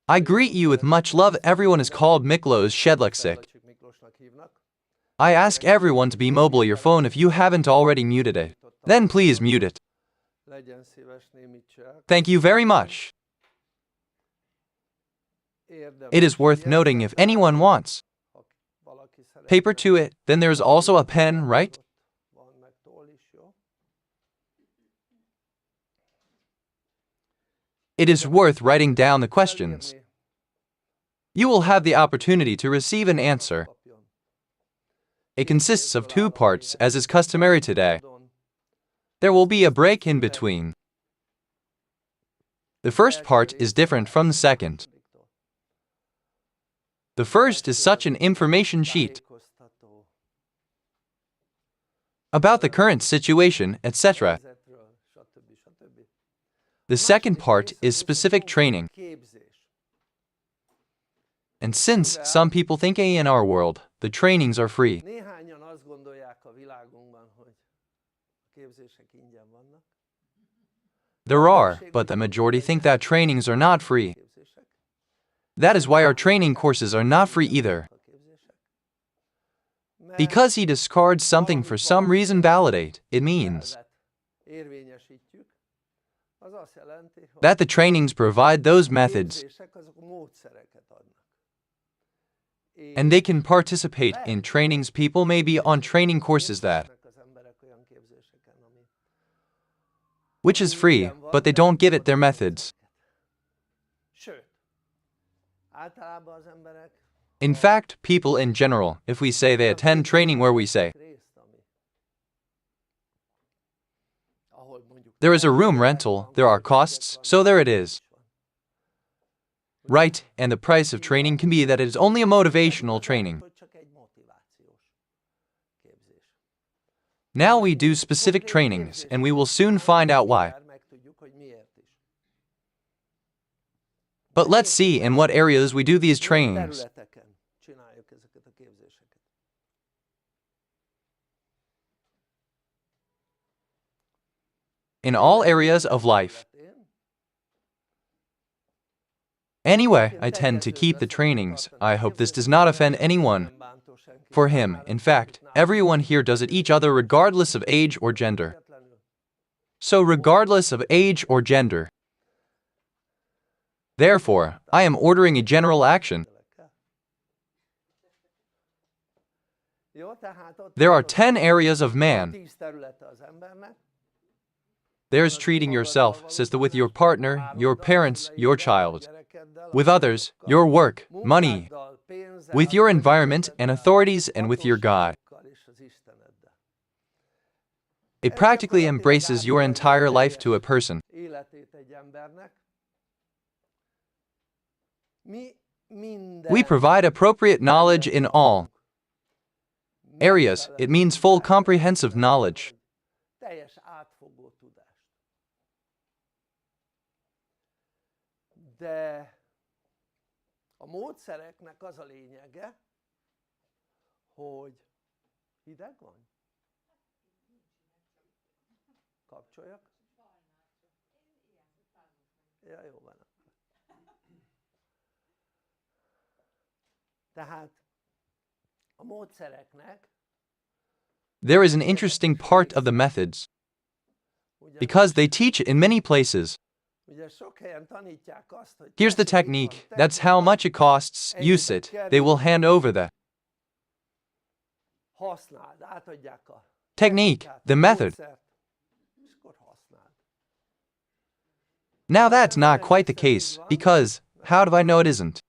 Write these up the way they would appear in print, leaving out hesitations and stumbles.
I greet you with much love. Everyone is called Miklós Szedlacsik. I ask everyone to be mobile your phone if you haven't already muted it. Then please mute it. Thank you very much. It is worth noting if anyone wants paper to it, then there's also a pen, right? It is worth writing down the questions. You will have the opportunity to receive an answer. It consists of 2 parts, as is customary today. There will be a break in between. The first part is different from the second. The first is such an information sheet about the current situation, etc. The second part is specific training. And since some people think in our world, the trainings are free. There are, but the majority think that trainings are not free. That is why our training courses are not free either. Because he discards something for some reason validate, it means that the trainings provide those methods and they can participate in trainings. People may be on training courses that which is free, but they don't give it their methods. In fact, people in general, if we say they attend training where we say there is a room rental, there are costs, so there it is. Right, and the price of training can be that it is only a motivational training. Now we do specific trainings, and we will soon find out why. But let's see in what areas we do these trainings. In all areas of life. Anyway, I tend to keep the trainings. I hope this does not offend anyone. For him, in fact, everyone here does it each other regardless of age or gender. So regardless of age or gender. Therefore, I am ordering a general action. There are 10 areas of man. There's treating yourself, sister, with your partner, your parents, your child. With others, your work, money, with your environment and authorities, and with your God. It practically embraces your entire life to a person. We provide appropriate knowledge in all areas. It means full comprehensive knowledge. De a módszereknek az a lényege, hogy hideg van? Kapcsoljak? Ja, jó van. Tehát a módszereknek There is an interesting part of the methods, because they teach in many places. Here's the technique, that's how much it costs, use it, they will hand over the technique, the method. Now that's not quite the case, because, how do I know it isn't?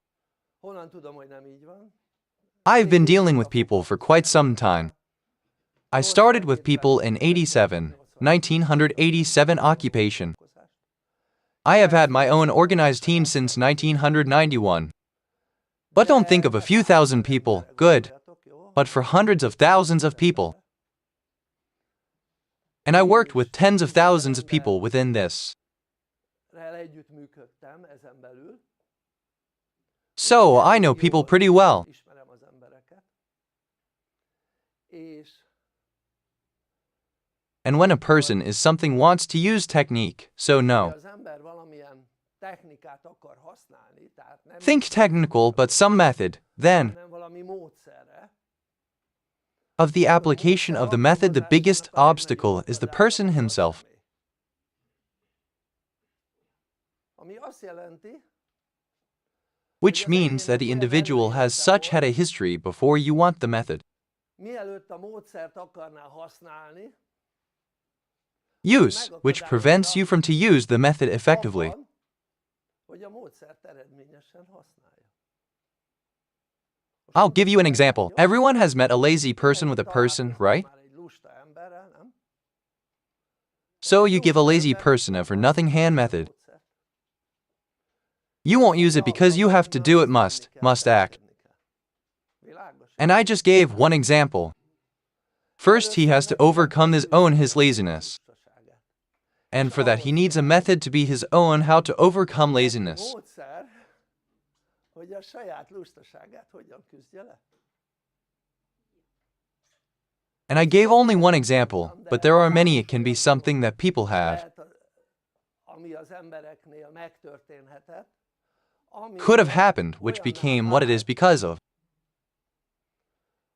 I've been dealing with people for quite some time. I started with people in 1987 occupation. I have had my own organized team since 1991. But don't think of a few thousand people, good, but for hundreds of thousands of people. And I worked with tens of thousands of people within this. So I know people pretty well. And when a person is something wants to use technique, so no. technikát akar használni, tehát nem Think technical but some method, then, hanem valami módszerre, of the application of the method, the biggest obstacle is the person himself. ami azt jelenti, Which means that the individual has such had a history before you want the method. mielőtt a módszert akarná használni, Use, which prevents you from to use the method effectively. abban, hogy a módszert eredményesen használja. I'll give you an example. Everyone has met a lazy person with a person, right? Már egy lusta emberrel, nem? So you give a lazy person a for-nothing hand method. You won't use it because you have to do it must act. Világos? And I just gave one example. First, he has to overcome his laziness. And for that, he needs a method to be his own how to overcome laziness. Módszer, hogy a saját lustaságát hogyan küzdje le. And I gave only one example, but there are many. It can be something that people have, Lehet, ami az embereknél megtörténhetett, ami could have happened, which became what it is because of,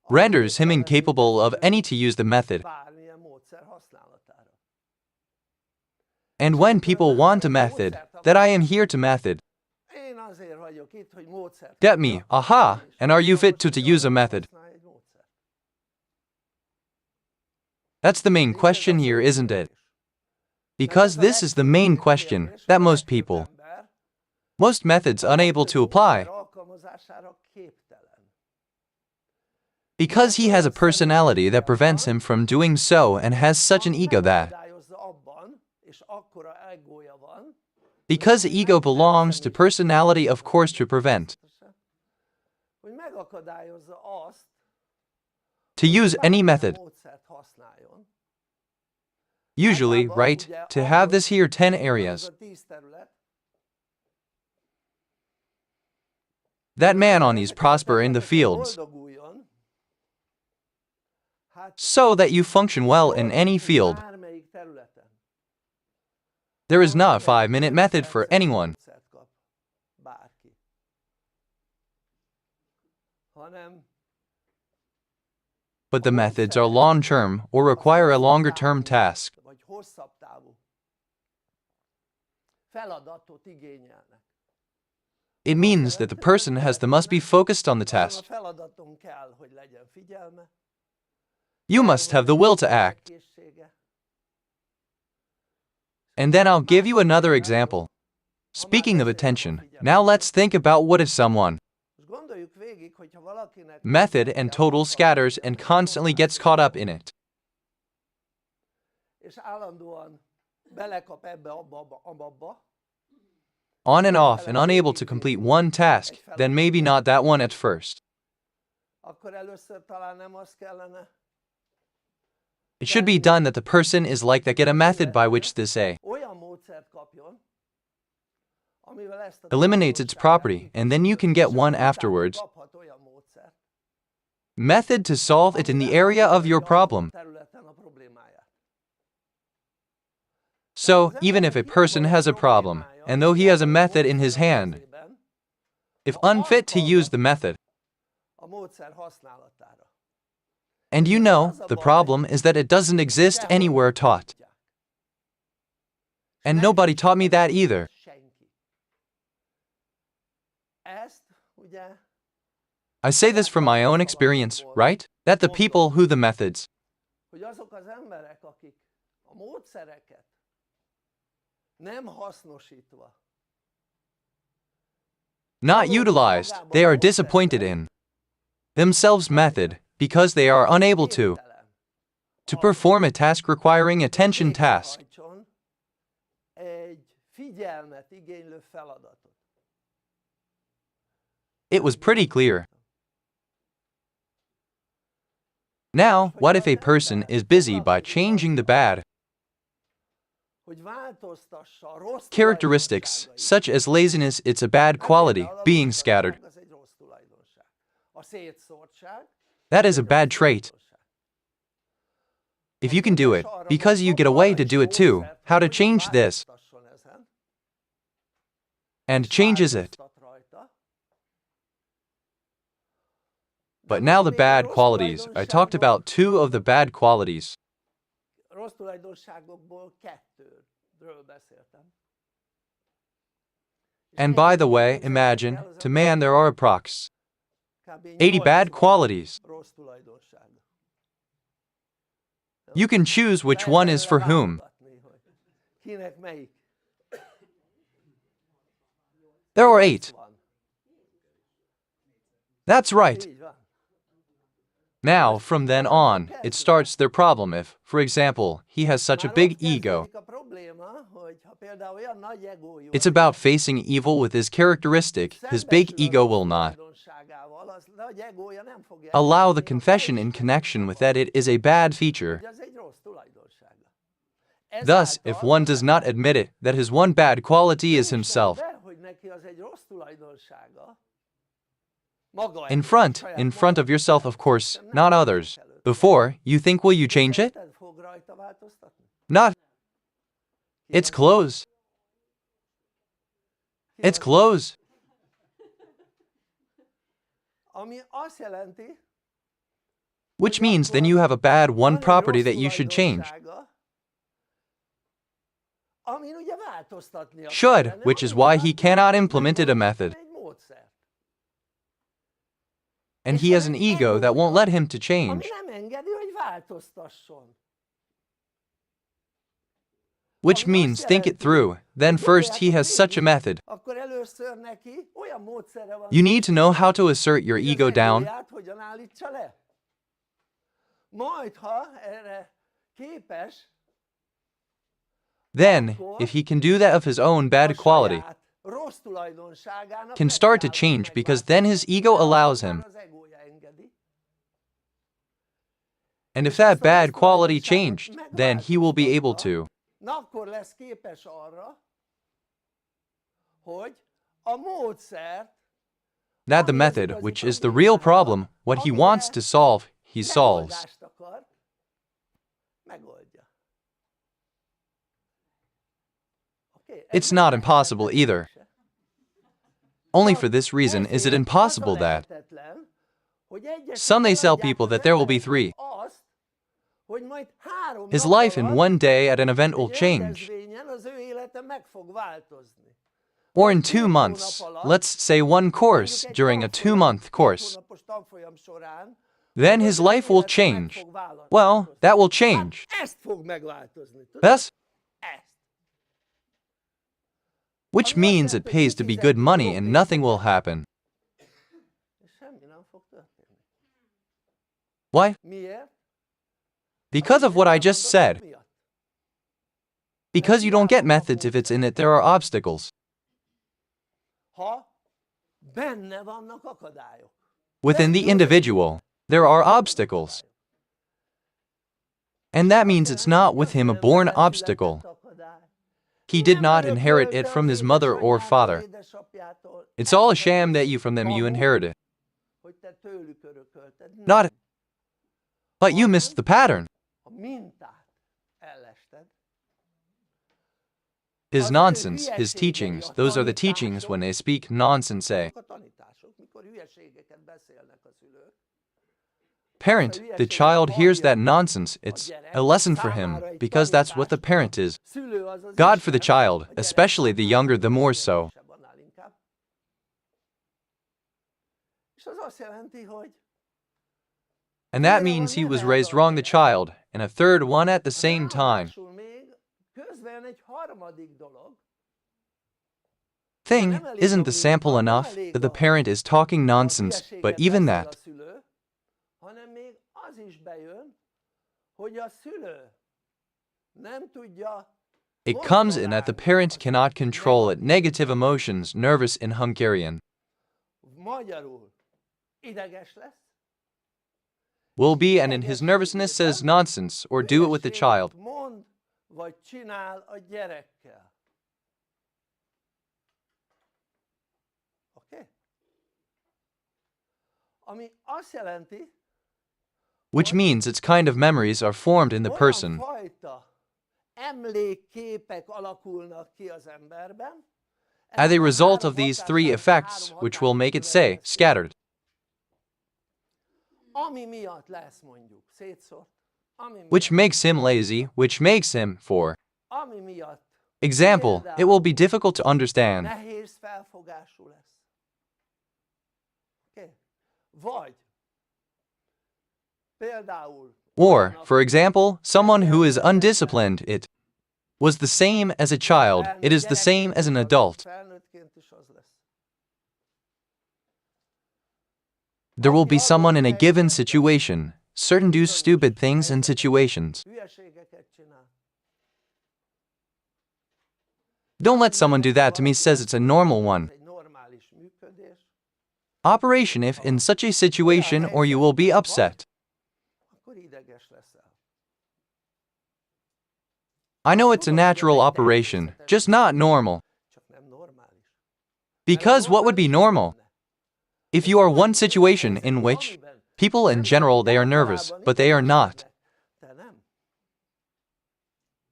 renders him incapable of any to use the method. bármilyen módszer használatára. And when people want a method, that I am here to method, Én azért vagyok itt, hogy módszert get me, aha, and are you fit to use a method? használj egy módszert. That's the main question here, isn't it? Because this is the main question that most people, most methods unable to apply, Alkalmazására képtelen. because he has a personality that prevents him from doing so and has such an ego that, Megakadályozza abban, és akkora egója van, because ego belongs to personality, of course, to prevent, hogy megakadályozza azt, to use any method. módszert használjon. Usually, right, to have this here 10 Ez areas. a 10 terület, That man on these prosper in the fields, boldoguljon, hát so that you function well in any field. bármelyik területen. There is not a 5-minute method for anyone, Módszert kap bárki. Hanem but the methods are long-term or require a longer-term task. vagy hosszabb távú feladatot igényelnek. It means that the person must be focused on the Azon a task. feladaton kell, hogy legyen figyelme, You must have the will to act. készsége. And then I'll give you another example. Speaking of attention, now let's think about what if someone, Most gondoljuk végig, hogyha valakinek method and total scatters and constantly gets caught up in it. és állandóan belekap ebbe, abba, On and off and unable to complete one task, then maybe not that one at first. akkor először talán nem az kellene, It should be done that the person is like that, get a method by which this A olyan módszert kapjon, amivel ezt a eliminates its property, and then you can get one afterwards, kaphat olyan módszert, method to solve it in the area of your problem. területen a problémáját. So, even if a person has a problem, and though he has a method in his hand, if unfit to use the method, A módszer használatára. and you know, the problem is that it doesn't exist anywhere taught. And nobody taught me that either. Senki. Ezt ugye I say this from my own experience, right? That the people who the methods, hogy azok az emberek, akik a módszereket nem hasznosítva, not utilized, they are disappointed in themselves method, because they are unable to perform a task requiring attention task. végrehajtson egy figyelmet igénylő feladatot. It was pretty clear. Now, what if a person is busy by changing the bad Hogy változtassa a rossz characteristics, tulajdonságait. such as laziness, it's a bad quality, being scattered. Az egy rossz tulajdonság. A szétszórtság, That is a bad trait. If you can do it, because you get a way to do it too, how to change this? változtasson ezen, and changes it. But now the bad qualities. I talked about 2 of the bad qualities. Rossz tulajdonságokból 2-ről beszéltem. And by the way, imagine, to man there are approx. 80 bad qualities. Rossz tulajdonság. You can choose which one is for whom. Kinek melyik? There are 8. That's right. Így van. Now, from then on, it starts their problem if, for example, he has such a Már big ott ego. kezdődik a probléma, hogy ha például olyan nagy egójú It's about facing evil with his characteristic, his big ego will not tulajdonságával, az nagy egója nem fogja allow the elfogadni, confession in connection with that it is a bad feature. hogy az egy rossz tulajdonsága. Thus, if one does not admit it, that his one bad quality is himself, Be, hogy neki az egy rossz tulajdonsága, maga in előtt, front saját of yourself, of course, not others. Before, you think, will you change it? Szerinted fog rajta változtatni? Not. It's clothes. It's clothes. Ami azt jelenti, Which means then you have a bad one property that you should change. amin ugye változtatnia Should, kellene, which is ami why miatt he cannot implement a method. egy módszert, And he has an ego that won't let him to ami change. nem engedi, hogy változtasson. Which means think it through. Then first he has such a method. Akkor először neki olyan módszere van, You need to know how to assert your hogy az ego down. egóját hogyan állítsa le. Majd, ha erre képes, Then, if he can do that of his own bad quality, saját rossz tulajdonságának can start to megváltoztatni, change because then his ego allows him. az egója engedi. And if that bad quality changed, then he will be able to. Na akkor lesz képes arra, hogy a módszert, That the method, which is the real problem, what he wants to solve, he solves. megoldást akar, megoldja. Okay, ez It's not impossible either. Only for this reason is it impossible that lehetetlen, hogy egyesek some they tell eladják people az that there will be embereknek 3. azt, hogy majd 3 His nap life in alatt one day at an event will egy change. rendezvényen az ő élete meg fog változni. Or in 2 months, let's say one course Mondjuk egy during a tanfolyam, 2-month course. 2 hónapos tanfolyam során, Then his life will change. Well, that will change. Hát ezt fog megváltozni. Tudod? Thus, Ezt. which means it pays to be good money and nothing will happen. És semmi nem fog történni. Why? Miért? Because of what I just said. Miatt. Because you don't get methods if it's in it there are obstacles. Ha benne vannak akadályok. Within the individual, there are obstacles. And that means it's not with him a born obstacle. He did not inherit it from his mother or father. It's all a sham that you from them you inherit it. Hogy te tőlük örökölted. Not. But you missed the pattern. A mintát ellested. His nonsense, his teachings, those are the teachings when they speak nonsense. A tanítások, mikor hülyeségeket beszélnek a szülők. Parent, the child hears that nonsense, it's a lesson for him, because that's what the parent is. Szülő az az God for the Isten, child, a gyerek especially the younger the more so. annál inkább. És az azt jelenti, hogy And that means he was raised wrong, the child, and a third one at the same time. ráadásul még közben egy harmadik dolog, Thing isn't the sample enough that the parent is talking nonsense, but even beszél a that, szülő, hanem még az is bejön, hogy a szülő nem tudja it comes in that the parent cannot control it. Negative emotions, nervous in Hungarian, magyarul ideges lesz, will be, and in his nervousness says nonsense, or do it with the child. mond vagy csinál a gyerekkel. Oké? Ami azt jelenti, Which means its kind of memories are formed in the olyan person. fajta emlékképek alakulnak ki az emberben, as a result of these three effects, which will make it say, scattered. Ami miatt lesz mondjuk szétszórt, Which makes him lazy, which makes him, for ami miatt example, it will be difficult to understand. nehéz felfogású lesz. Okay. Vagy például Or, for example, someone who is undisciplined, it was the same as a child, it is the same as an adult. felnőttként is az lesz. There will be someone in a given situation, certain do stupid things in situations. Hülyeségeket csinál. Don't let someone do that to me says it's a normal one. Egy normális működés. Operation if in such a situation or you will be upset. Akkor ideges leszel. I know it's a natural operation, just not normal. Csak nem normális. Because what would be normal? If you are one situation in which people in general they are nervous, but they are not, Te nem.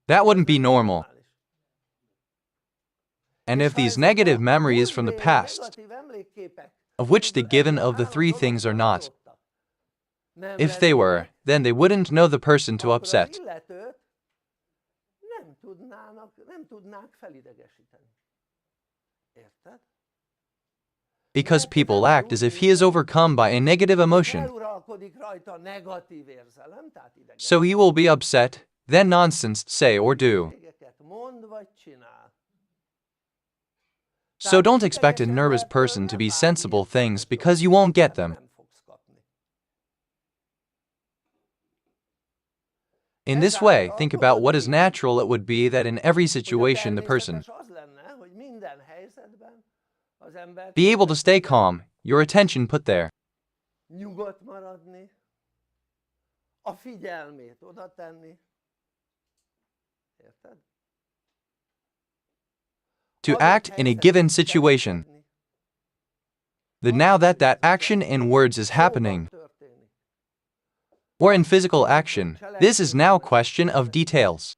that wouldn't be normal. And if these negative memories from the past, Negatív emlékképek of which the given of the three things are not, nem if they were, then they wouldn't know the person to akkor az upset. illetőt nem tudnák felidegesíteni. Érted? Because people act as if he is overcome by a negative emotion. Eluralkodik rajta negatív érzelem, tehát ideges. So he will be upset, then nonsense say or do. Mond vagy csinál. So don't expect a nervous person to be sensible things because you won't get them. Nem fogsz kapni. In this way, think about what is natural it would be that in every situation the person Természetes az lenne, hogy minden helyzetben az ember be able to stay calm, your attention put there, nyugodt maradni, a figyelmét oda tenni. Érted? to act in a given situation. That now that action in words is happening, Történik. or in physical action, this is now question of details.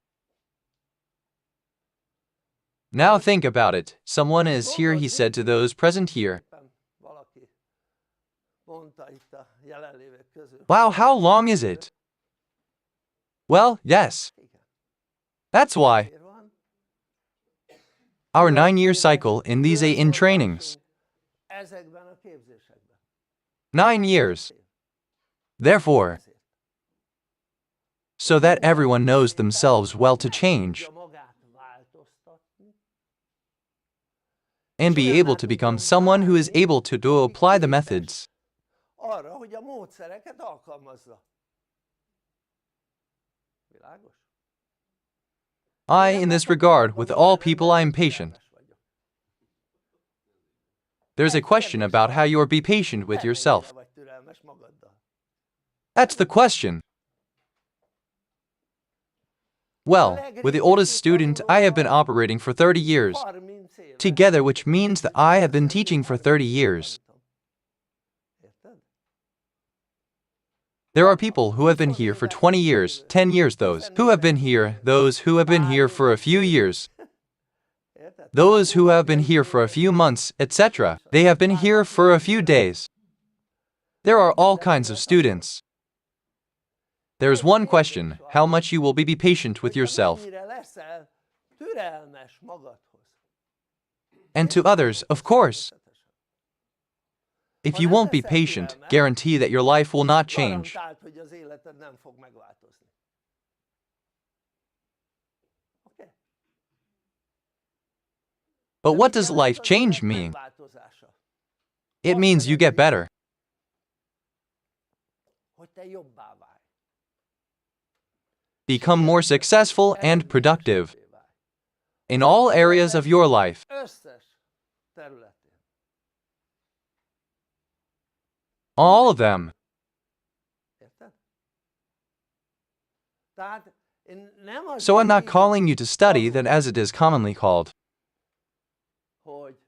Now think about it. Someone is here, he said to those present here. Éppen valaki mondta itt a jelenlévők közül. Wow, how long is it? Well, yes. Igen. That's why. Miért van? Our 9-year cycle in these 8 in trainings. Ezekben a képzésekben. 9 years. Therefore, so that everyone knows themselves well to change Tudja magát változtatni, and be able to become someone who is able to apply the methods. arra, hogy a módszereket alkalmazza. Világos? I, in this regard, with all people I am patient. There's a question about how you are be patient with yourself. Vagy türelmes magaddal. That's the question. Well, with the oldest student, I have been operating for 30 years 30 éve. together, which means that I have been teaching for 30 years. Érted? There are people who have been here for 20 years, 10 years, those who have been here for a few years, Érted? those who have been here for a few months, etc. They have been here for a few days. There are all kinds of students. There is one question, how much you will be patient with yourself. Mennyire leszel türelmes magadhoz. And to others, of course. If you won't be patient, guarantee that your life will not change. Garantált, hogy az életed nem fog megváltozni. Oké? But what does life change mean? Megváltozása. It means you get better. Hogy te jobbá válj. Become more successful and productive in all areas of your life. Összes területén. All of them. Érted? Tehát én nem azt So I'm not hívom, calling you to study that as it is commonly called. hogy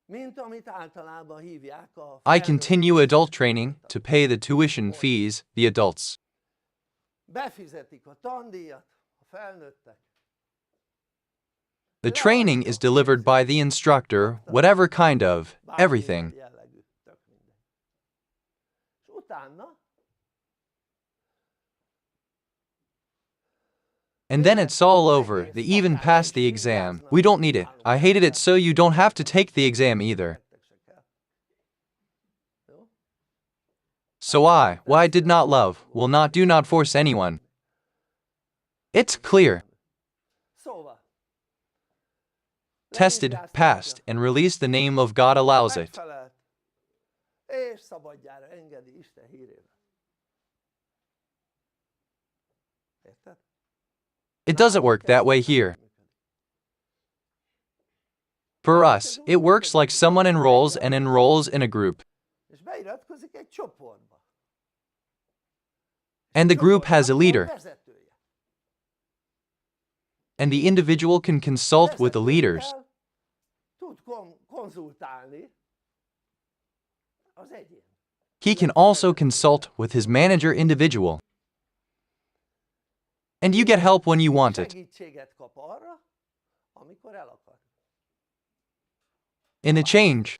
mint amit általában hívják a I continue adult training to pay the tuition fees, the adults. befizetik a tandíjat a felnőttek, The training is delivered by the instructor, whatever kind of, everything. jellegű, tök mindegy. És utána And then it's all over. They even pass the exam. We don't need it. I hated it, so you don't have to take the exam either. nektek se kell. Jó? So why did not love, will not do not force anyone. It's clear. Szóval Tested, passed, and released the name of God allows it. megfelelt, és szabadjára engedi Isten hírével. Érted? It doesn't work that way here. For us, it works like someone enrolls in a group, És beiratkozik egy csoportba. and the group has a leader, Vezetője. and the individual can consult with the leaders. Vezetőkkel tud konzultálni az egyén. He can also consult with his manager individual. And you get help when you want it. Segítséget kap arra, amikor el akar. In a change,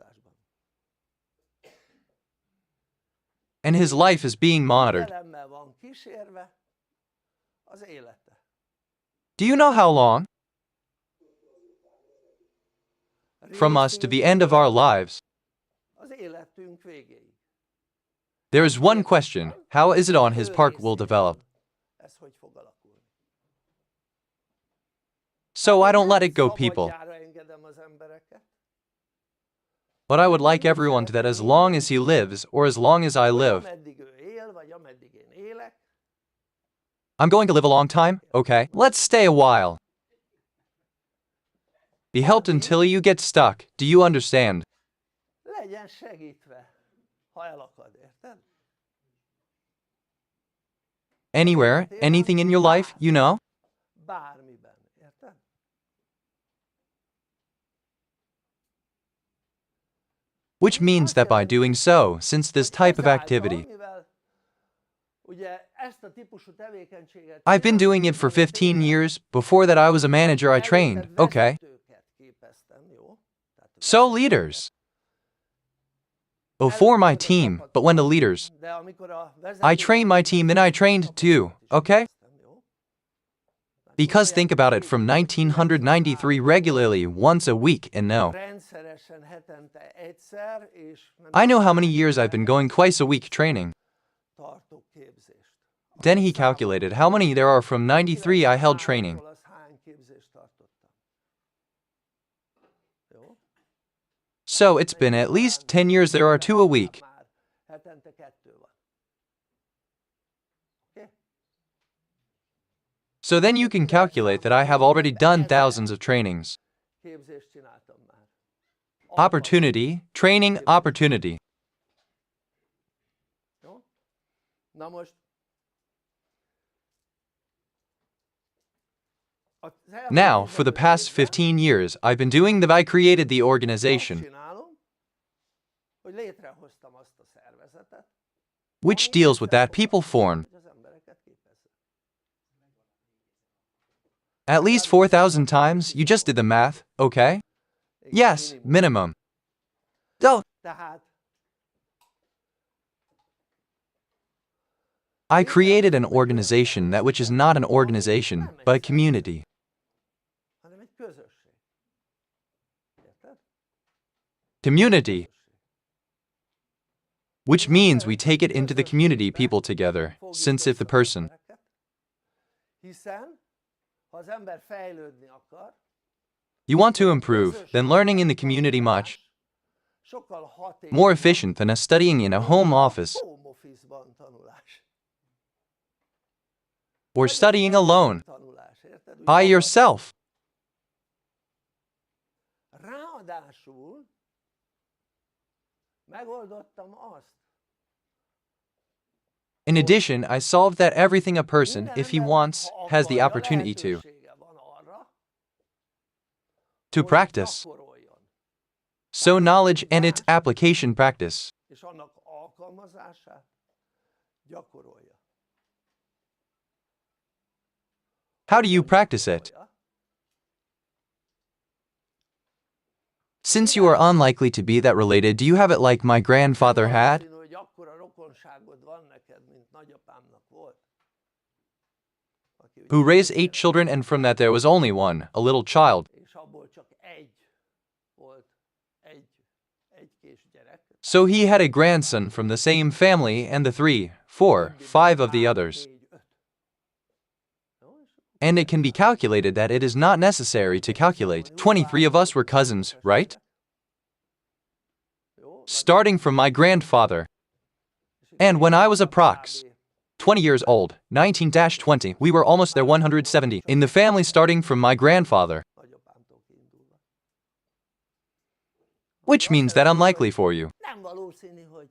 and his life is being monitored. Figyelemmel van kísérve az élete. Do you know how long? From us to the end of our lives. Az életünk végéig. There is one question: how is it on his part will develop? Ez hogy fog alakulni? So I don't let it go, people. Szabadjára engedem az embereket. But I would like everyone to that as long as he lives, or as long as I live. Ameddig ő él, vagy ameddig én élek. I'm going to live a long time, okay? Let's stay a while. Be helped until you get stuck. Do you understand? Legyen segítve, ha elakad, érted? Anywhere, anything in your life, you know? Bármiben, érted? Which means that by doing so, since this type of activity, Mivel ugye ezt a típusú tevékenységet I've been doing it for 15 years. Before that I was a manager, I trained, okay? vezetőket képeztem, jó? Tehát So leaders. Before my team, but when the leaders, de amikor a I trained my team and I trained too, okay? jó? Because think about it, from 1993 regularly, once a week, and no. Rendszeresen hetente egyszer, és nem I know how many years I've been going twice a week training. tartok képzést. Then he calculated how many there are from 93 I held training. Az hány képzést tartottam. Jó? So it's been at least 10 years there are 2 a week. Már hetente 2 van. Oké? So then you can calculate that I have already done thousands of trainings. Képzést csináltam már. Opportunity, training, opportunity. Jó? Na most az elmúlt Now, for the 15 past évben 15 years, I've been doing that I created the azt organization, csinálom, hogy létrehoztam azt a szervezetet, which deals with that people formed. hogy az embereket képezze. At least 4,000 times? You just did the math, okay? Yes, minimum. Oh, Tehát I created an organization that which is not an organization, but a community. hanem egy közösség. Érted? Community. Which means we take it into the community people together, since if the person, Hiszen, ha az ember fejlődni akar, you want to improve, then learning in the community much sokkal hatékonyabb more efficient than studying in a home office home office-ban tanulás. or studying alone Tanulás, érted? by yourself. Ráadásul megoldottam azt. In addition, I solved that everything a person, if he wants, has the opportunity lehetősége van arra, to hogy practice. gyakoroljon. So knowledge and its application practice. És annak alkalmazását gyakorolja. How do you practice it? Since you are unlikely to be that related, do you have it like my grandfather had? Valószínű, hogy akkora rokonságod van neked, mint nagyapámnak volt. Aki ugye Who raised 8 children, and from that there was only one, a little child. és abból csak egy volt, egy kis gyerek. So he had a grandson from the same family, and the 3, 4, 5 of the others. 4, 5. Jó, és And it can be calculated that it is not necessary to calculate. 23 of us were cousins, right? jó, Starting from my grandfather. And when I was approx. 20 years old, 19-20, we were almost there 170 in the family starting from my grandfather, nagyapámtól kiindulva. which means that unlikely for you. Nem valószínű, hogy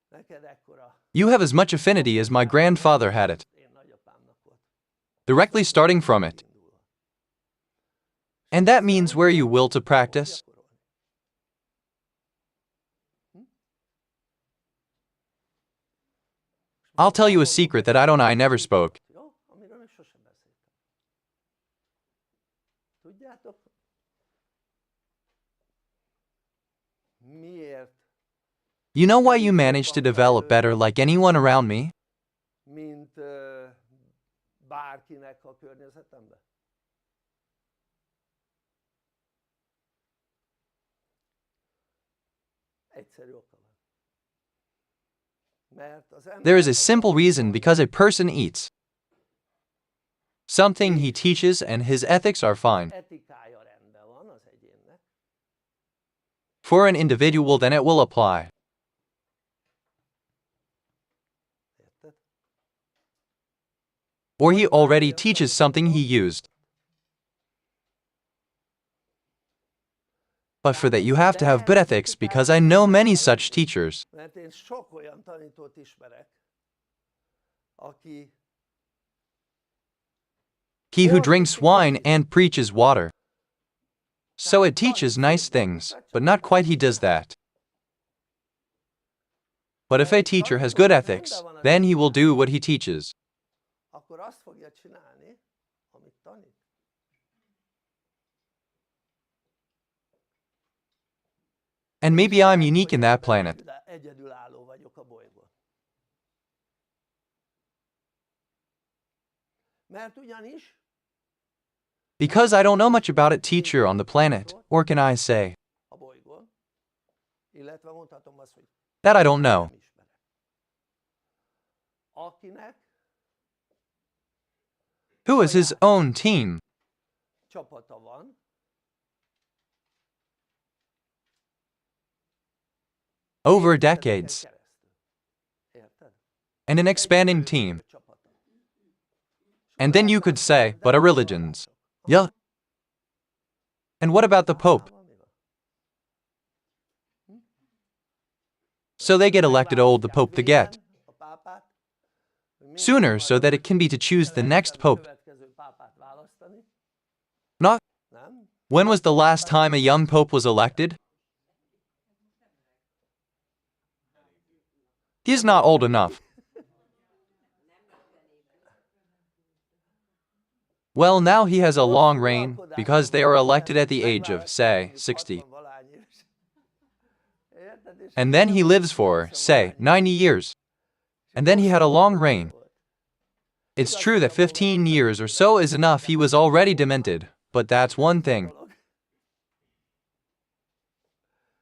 neked ekkora You have as much affinity as my grandfather had it, én nagyapámnak volt directly starting from it. kiindulva. And that means where you will to practice. Gyakorolni. I'll tell you a secret that I never spoke. Jó? Amiről még sosem beszéltem. Tudjátok? Miért, You know why you managed to develop better like anyone around me? mint bárkinek a környezetemben? Egyszerű oka van. Mert az ember There is a simple reason: because a person eats something he teaches and his ethics are fine. etikája rendben van az egyénnek, For an individual, then it will apply. érted? Or he already teaches something he used. But for that you have to have good ethics, because I know many such teachers. Mert én sok olyan tanítót ismerek, aki He who drinks wine and preaches water. So it teaches nice things, but not quite he does that. But if a teacher has good ethics, then he will do what he teaches. akkor azt fogja csinálni, amit tanít. And maybe I'm unique in that planet. Egyedülálló vagyok a bolygón. Mert ugyanis Because I don't know much about a teacher on the planet, or can I say a bolygón, illetve mondhatom azt, hogy that I don't know. nem ismerek. Akinek Who has his own team, csapata van, over évtizedeken decades, keresztül. Érted? and an expanding team. Csapata. And then you could say, but a religions. Yeah. And what about the Pope? So they get elected old, the Pope they get A pápát, hogy mindig sooner, so that it can be to choose the next Pope. következő pápát választani, Not nem? when was the last time a young Pope was elected? He is not old enough. Well, now he has a long reign, because they are elected at the age of, say, 60. Hatvanvalány éves. Érted? És And then he lives for, say, 90 years. And then he had a long reign. It's true that 15 years or so is enough. He was already demented, but that's one thing. dolog.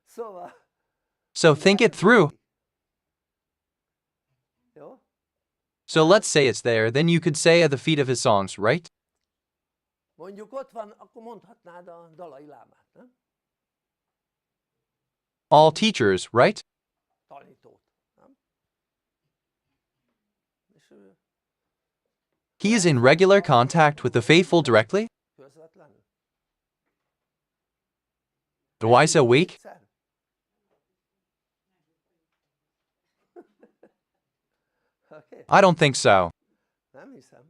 Szóval, So think it through. jó? So let's say it's there, then you could say at the feet of his songs, right? Mondjuk ott van, akkor mondhatnád a Dalai Lámát, nem? All teachers, right? Tanítót, nem? És ő He is in regular contact with the faithful directly? közvetlenül. Twice a week? Egyszer? Oké? I don't think so. Nem hiszem.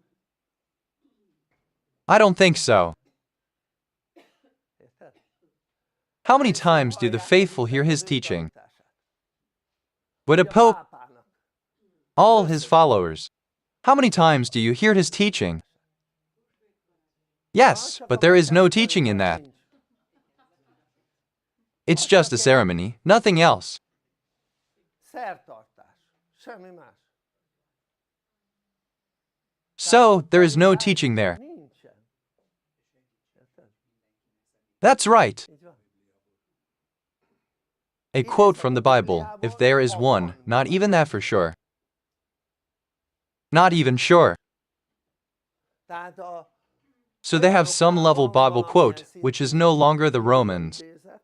I don't think so. Érted? How many times do the faithful hear his teaching? Tanítását. But a Ugye pope, pápának all his followers. How many times do you hear his teaching? Yes, but there is no teaching in that. nincs. It's just a ceremony, nothing else. Szertartás. Semmi más. So, there is no teaching there. Nincsen. Érted? That's right. Így van. A quote from the Bible, if there is one, not even that for sure. Not even sure. Tehát a So they have some level Bible quote, which is no longer the Romans. intézet,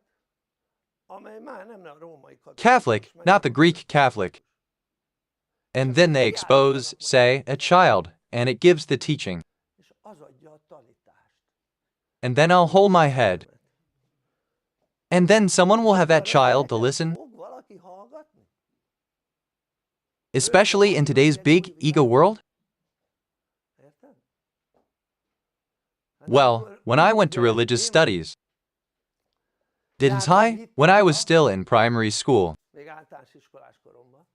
amely már nem a római katolikus, Catholic, meg not the Greek Catholic. And then they expose, say, a child, and it gives the teaching. és az adja a tanítást. And then I'll hold my head. And then someone will have that child to listen. Fog valaki hallgatni? Especially in today's big ego world? Érted? Hát Well, akkor when I went to ugye, religious én studies, didn't I? When I was still in primary school, még általános iskolás koromban.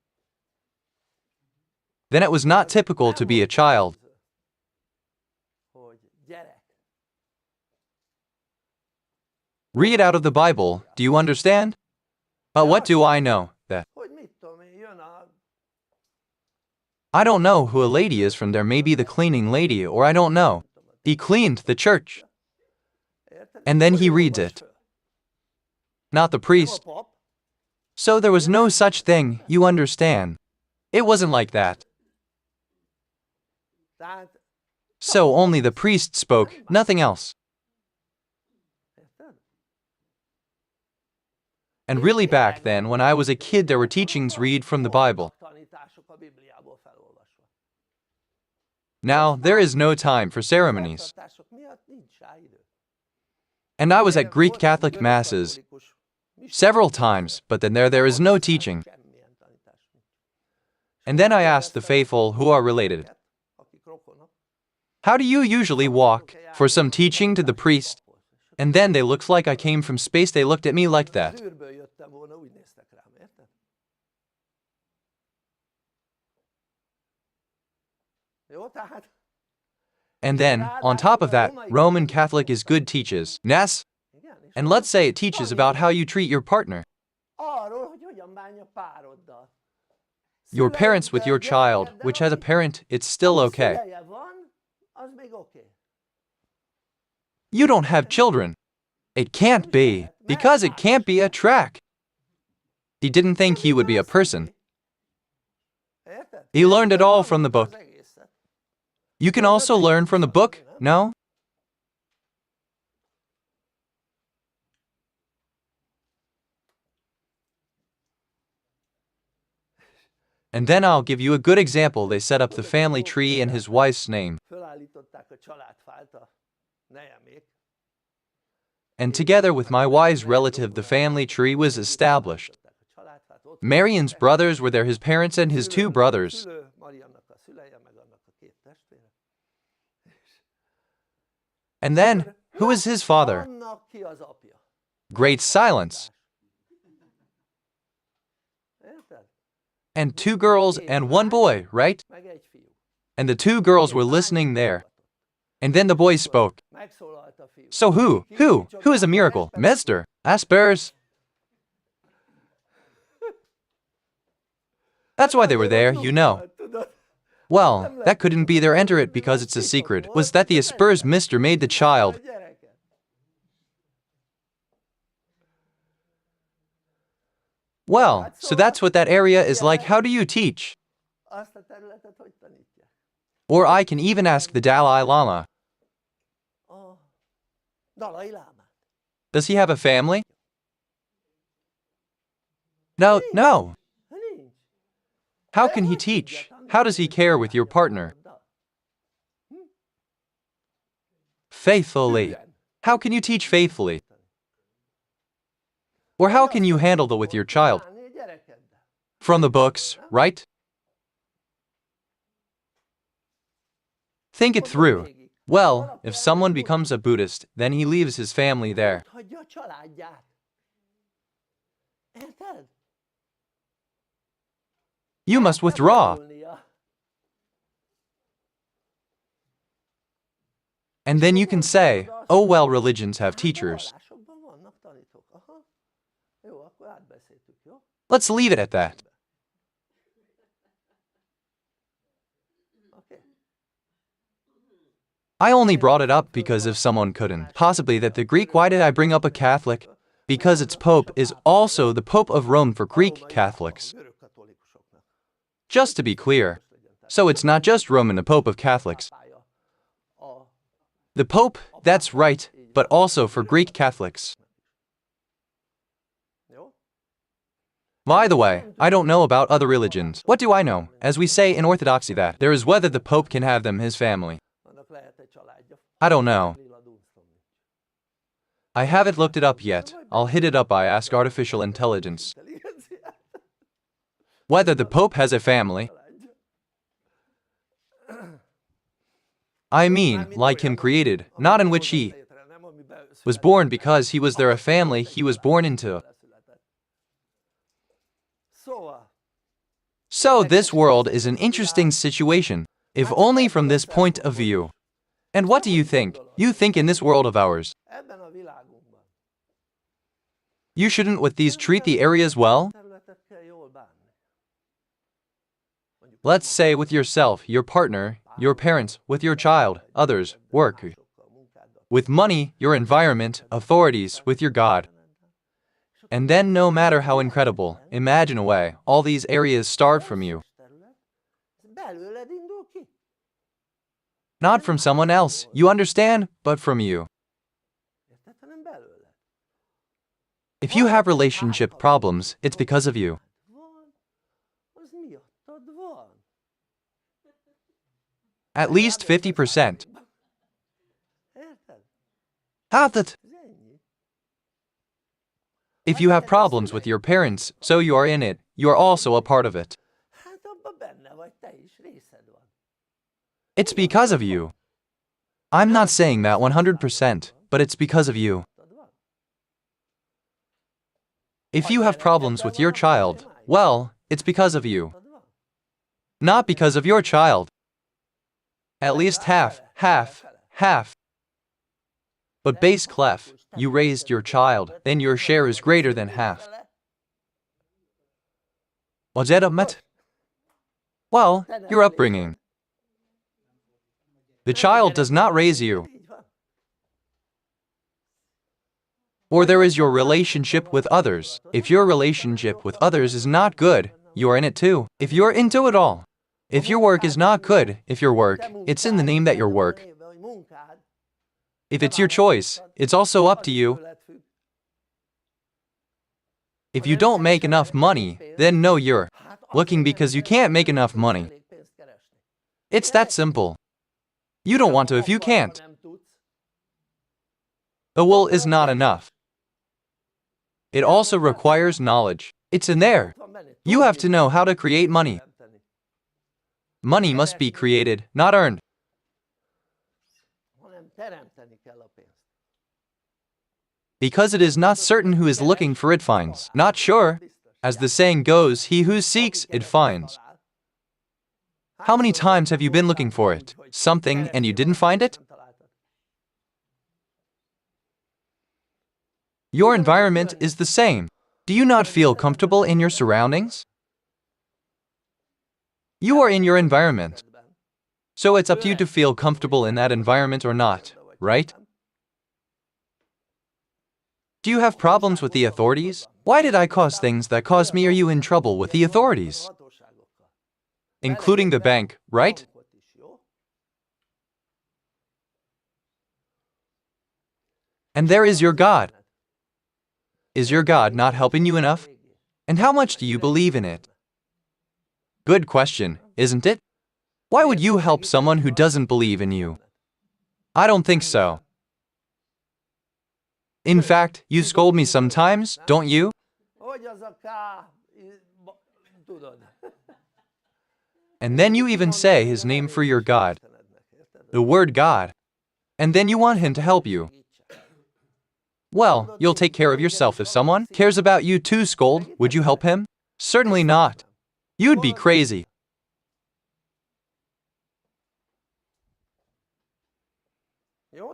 then it was not typical to be a child. Hogy gyerek. Read out of the Bible, do you understand? But what do I know? That Hogy mit tudom én, jön a... I don't know who a lady is from there, maybe the cleaning lady, or I don't know. He cleaned the church, Érted? and then he Hogy reads olvas it, föl? not the Nem a priest. pap, So there was no such thing, you understand. It wasn't like that. tehát... So only the priest spoke, nothing else. Érted? And really back then, when I was a kid, there were teachings read from the Bible. Tanítások a Bibliából felolvasva. Now, there is no time for ceremonies. Szertartások miatt nincs rá idő. And I was at Greek Catholic masses several times, but then there is no teaching. Semmilyen tanítás nincs. And then I asked the faithful who are related, Akik rokonok, how do you usually walk? For some teaching to the priest. And then they looked like I came from space, they looked at me like az that. űrből jöttem volna, úgy néztek rám, érted? Jó, tehát And then, on top of that, Roman Catholic is good teaches. Yes? igen, és And let's say it teaches about how you treat your partner, arról, hogy hogyan bánj a pároddal. your parents with your child, Szüleiddel, which as a aki- parent, it's still aki okay. szüleje van, az még oké. You don't have children. It can't be, because it can't be a track. He didn't think he would be a person. Érted? He learned it all from the book. Az egészet. You can also learn from the book, no? And then I'll give you a good example. They set up the family tree and his wife's name. Fölállították a családfát a nejemék. And together with my wife's relative, the family tree was established. A családfát ott Marion's brothers were there, his parents and his two brothers. szülő, Mariannak a szüleje, meg annak a két testvére. And then, who is his father? Annak ki az apja. Great silence. Érted? And two girls and one boy, right? Meg egy fiú. And the two girls were listening there. And then the boy spoke. Megszólalt a fiú. So who? Who is a miracle? Mr. Aspers. That's why they were there, you know. Tudod? Well, that couldn't be there. Enter it because it's a secret. Was that the Aspers Mr. made the A child? gyereket. Well, so that's what that area is like. How do you teach? Azt a területet hogy tanítják? Or I can even ask the Dalai Lama. A Dalai Lámát. Does he have a family? No. Nincs. How can he teach? How does he care with your partner? Faithfully. How can you teach faithfully? Or how can you handle with your child? Bánni a gyerekeddel. From the books, right? Think it through. Well, if someone becomes a Buddhist, then he leaves his family there. Hagyja a családját. Érted? You must withdraw. Tanulnia. And then you can say, oh well, religions have teachers. Vallásokban vannak tanítók. Aha. Let's leave it at that. I only brought it up because if someone couldn't possibly that the Greek, why did I bring up a Catholic? Because its Pope is also the Pope of Rome for Greek Catholics. Just to be clear, so it's not just Roman the Pope of Catholics. The Pope, that's right, but also for Greek Catholics. By the way, I don't know about other religions. What do I know? As we say in Orthodoxy that there is whether the Pope can have them his family. I don't know. I haven't looked it up yet. I'll hit it up. I ask artificial intelligence. Whether the Pope has a family. I mean, like him created, not in which he was born because he was there a family he was born into. So this world is an interesting situation, if only from this point of view. And what do you think? You think in this world of ours, you shouldn't with these treat the areas well? Let's say with yourself, your partner, your parents, with your child, others, work. With money, your environment, authorities, with your God. And then no matter how incredible, imagine away, all these areas start from you. Not from someone else, you understand, but from you. If you have relationship problems, it's because of you. At least 50%. Half that. If you have problems with your parents, so you are in it, you are also a part of it. It's because of you. I'm not saying that 100%, but it's because of you. If you have problems with your child, well, it's because of you. Not because of your child. At least half. But base clef, you raised your child, then your share is greater than half. Was it met? Well, your upbringing. The child does not raise you. Or there is your relationship with others. If your relationship with others is not good, you are in it too. If you're into it all. If your work is not good, if your work, it's in the name that your work. If it's your choice, it's also up to you. If you don't make enough money, then no, you're looking because you can't make enough money. It's that simple. You don't want to if you can't. The will is not enough. It also requires knowledge. It's in there. You have to know how to create money. Money must be created, not earned. Because it is not certain who is looking for it finds. Not sure. As the saying goes, he who seeks, it finds. How many times have you been looking for it, something, and you didn't find it? Your environment is the same. Do you not feel comfortable in your surroundings? You are in your environment. So it's up to you to feel comfortable in that environment or not, right? Do you have problems with the authorities? Why did I cause things that caused me? Are you in trouble with the authorities? Including the bank, right? And there is your God. Is your God not helping you enough? And how much do you believe in it? Good question, isn't it? Why would you help someone who doesn't believe in you? I don't think so. In fact, you scold me sometimes, don't you? And then you even say his name for your God. The word God. And then you want him to help you. Well, you'll take care of yourself if someone cares about you too. Scold, would you help him? Certainly not. You'd be crazy.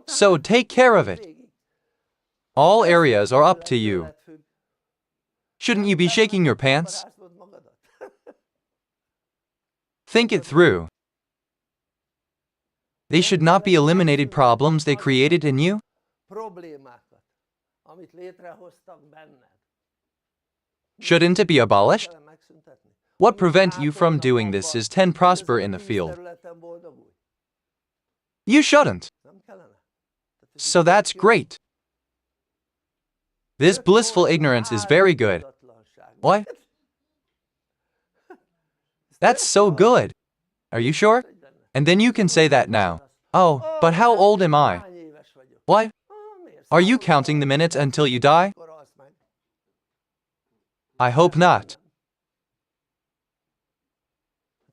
So take care of it. All areas are up to you. Shouldn't you be shaking your pants? Vadászod magadat? Think it through. They should not be eliminated problems they created in you. Problémákat, amit létrehoztak benned. Shouldn't it be abolished? Kell megszüntetni. What prevent you from doing this is 10 prosper in the field. Területen boldogulj. You shouldn't. Nem kellene? So that's great. This blissful ignorance is very good. What? That's so good. Are you sure? And then you can say that now. Oh, but how old am I? Hány éves vagyok? What? Miért Are you counting the minutes until you die? Akkor halsz meg? I hope not.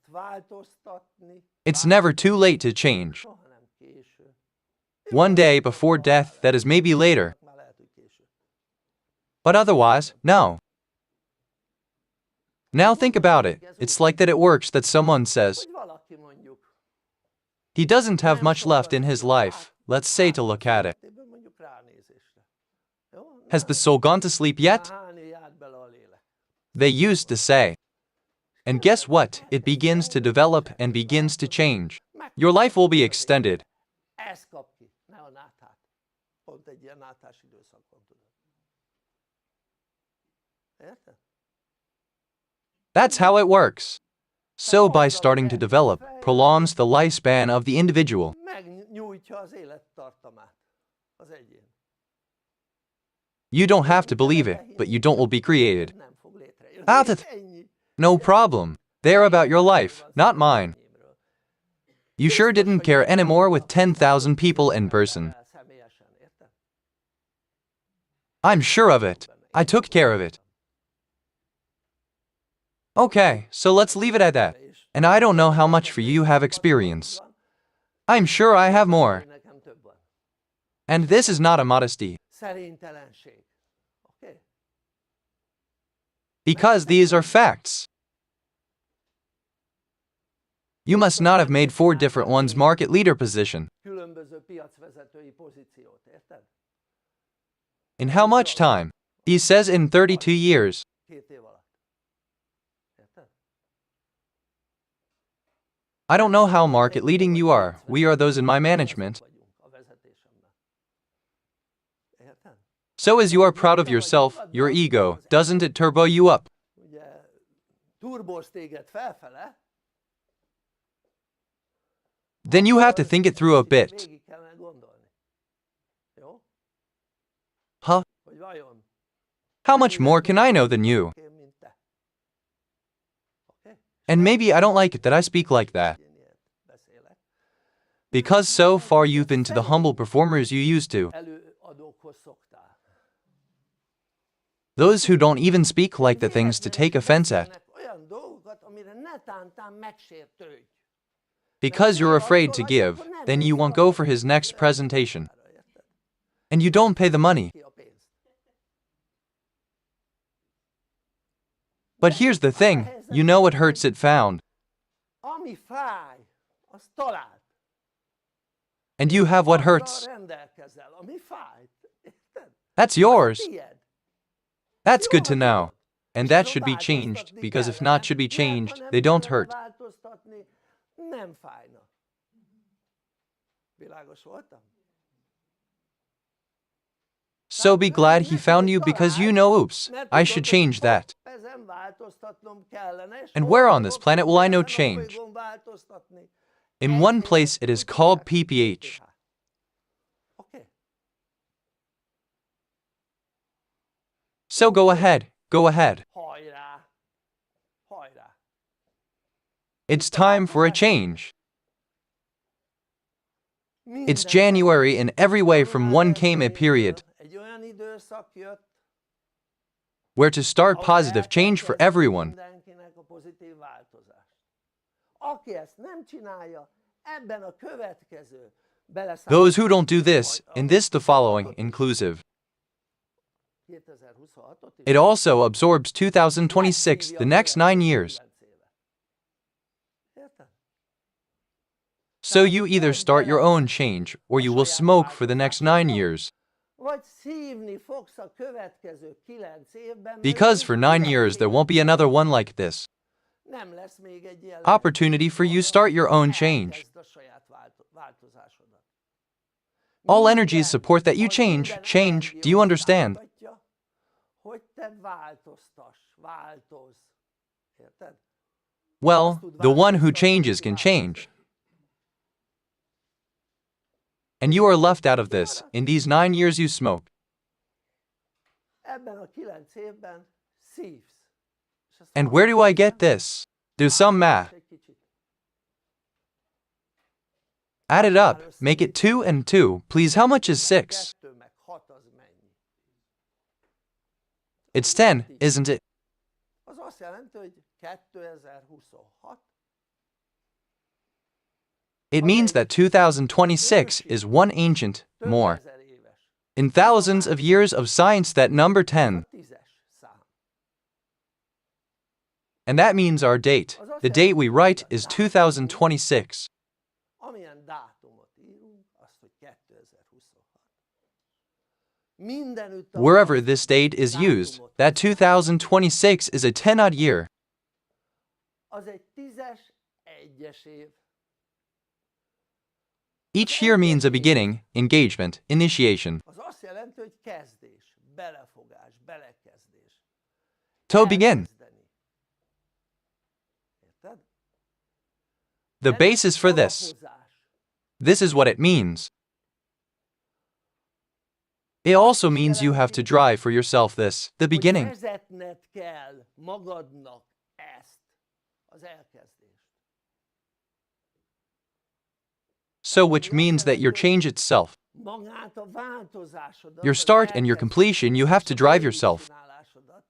Változtatni It's never too late to change. soha nem késő. One day before death, that is maybe later. Már lehet, hogy késő. But otherwise, no. Now think about it. It's like that it works that someone says, Hogy valaki mondjuk, he doesn't have much left in his life, let's say to look at it. ebből mondjuk ránézésre. Jó? Has the soul gone to sleep yet? Hányni járt bele a lélek. They used to say. And guess what? It begins to develop and begins to change. Your life will be extended. Ezt kap ki, ne a náthát. Pont egy ilyen náthás időszakban tudod. Érted? That's how it works. So by starting to develop, prolongs the lifespan of the individual. Megnyújtja az élettartamát az egyén. You don't have to believe it, but you don't will be created. Nem fog létrejönni. Átadott. Ennyi. No problem. They're about your life, not mine. You sure didn't care anymore with 10,000 people in person. Személyesen, érted? I'm sure of it. I took care of it. Okay, so let's leave it at that. And I don't know how much for you have experience. I'm sure I have more. Nekem több van. And this is not a modesty, Szerénytelenség. Oké? because these are facts. You must not have made 4 different ones market leader position. Különböző piacvezetői pozíciót, érted? In how much time? He says in 32 years. 2 év alatt. Érted? I don't know how market leading you are. We are those in my management. Vagyunk a vezetésemben. Érted? So as you are proud of yourself, your ego, doesn't it turbo you up? Ugye turboz téged felfele, Then you have to think it through a bit. végig kellene gondolni. Jó? Huh? Hogy vajon How much more can I know than you? én, mint te. Oké? And maybe I don't like it that I speak like that. Én ilyet beszélek. Because so far you've been to the humble performers you used to. Előadókhoz szoktál. Those who don't even speak like the things to take offense at. Olyan dolgokat, amire netántán megsértődj. Because you're afraid to give, then you won't go for his next presentation. And you don't pay the money. Ki a pénzt. But here's the thing, you know what hurts it found. Ami fáj, azt találd. And you have what Azzal hurts. rendelkezel, ami fájt. Érted? That's yours. Tied. That's good to know. And that should be changed, because if not should be changed, they don't hurt. Változtatni nem fájna. Világos voltam? So be glad he found you because you know, oops, I should change that. Ezen változtatnom kellene, és And where on this hol planet will I know kellene a change? bolygón változtatni? In one place it is called PPH. Oké. So go ahead, go ahead. Hajrá! Hajrá! It's time for a change. It's Minden January in every way from one came a period Egy olyan időszak jött, where to start ahol positive change for elkezdett everyone. mindenkinek a pozitív változást. Aki ezt nem csinálja, ebben a következő beleszámol. Those who don't do this, in this the following, inclusive. 2026-ot is. It also absorbs 2026, the next 9 years. 9 éve. Érted? So you either start your own change, or you will smoke for the next 9 years. vagy szívni fogsz a következő 9 évben, Because for 9 years there won't be another one like this. nem lesz még egy ilyen Opportunity for you start your own change. elkezd a saját változásodat. All energies support that you change. Change. Do you understand? Mutatja, hogy te változz. Érted? Well, the one who changes can change. And you are left out of this. In these 9 years you smoke. Ebben a 9 évben szívsz. És ezt And where do I get this? Do some math. egy kicsit. Add it up. Make it 2 and 2. Please, how much is 6? 2 meg 6 az mennyi? It's 10, isn't it? Az azt jelenti, hogy 2026 It means that 2026 is one ancient, több more. ezer éves. In thousands of years of science, that number 10. 10-es szám. And that means our date. The date we write is 2026. Amilyen dátumot írunk, azt, hogy 2026. Mindenütt, ahol Wherever this date is used, that 2026 is a 10-odd year. az egy 10-es, 1-es év. Each year means a beginning, engagement, initiation. Az azt jelenti, hogy kezdés, belefogás, belekezdés. To begin. Elkezdeni. Érted? The Ez basis for this. alapozás. This is what it means. It also means you have to drive for yourself this, the Hogy beginning. vezetned kell magadnak ezt, az elkezdést. So which means that your change itself, Magát a változásodat, your az start and your elkezdést, completion, you have to drive yourself. csinálásodat